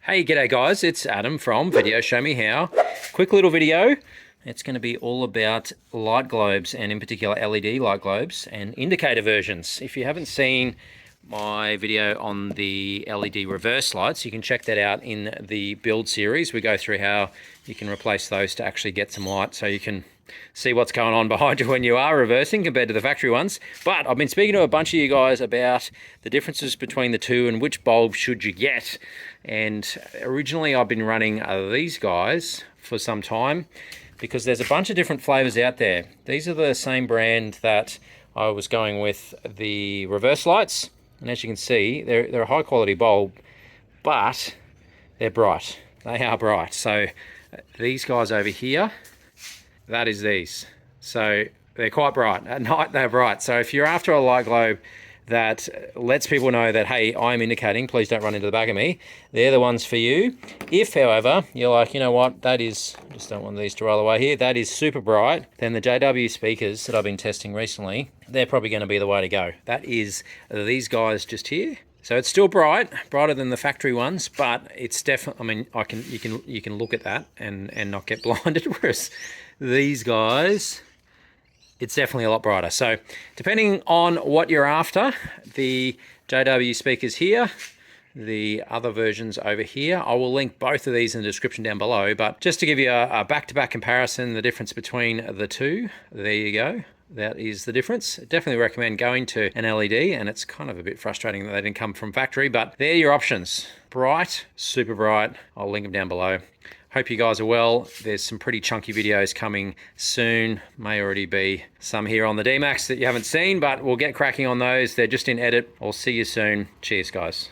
Hey, g'day guys, it's Adam from VideoShowMeHow. Quick little video. It's going to be all about light globes, and in particular LED light globes and indicator versions. If you haven't seen my video on the LED reverse lights, you can check that out in the build series. We go through how you can replace those to actually get some light so you can see what's going on behind you when you are reversing compared to the factory ones. But I've been speaking to a bunch of you guys about the differences between the two and which bulb should you get. And originally I've been running these guys for some time because there's a bunch of different flavors out there. These are the same brand that I was going with the reverse lights. And as you can see, they're a high quality bulb, but they're bright. They are bright. So these guys over here, that is these. So they're quite bright. At night they're bright. So if you're after a light globe that lets people know that, hey, I'm indicating, please don't run into the back of me, they're the ones for you. If, however, you're like, you know what, that is, just don't want these to roll away here, that is super bright, then the JW speakers that I've been testing recently, they're probably going to be the way to go. That is these guys just here. So it's still bright, brighter than the factory ones, but it's definitely, I mean, you can look at that and not get blinded, whereas these guys, it's definitely a lot brighter. So depending on what you're after, the JW speakers here, the other versions over here, I will link both of these in the description down below, but just to give you a back-to-back comparison, the difference between the two, there you go. That is the difference. Definitely recommend going to an LED, and it's kind of a bit frustrating that they didn't come from factory, but they're your options. Bright, super bright. I'll link them down below. Hope you guys are well. There's some pretty chunky videos coming soon. May already be some here on the D-MAX that you haven't seen, but we'll get cracking on those. They're just in edit. I'll see you soon. Cheers, guys.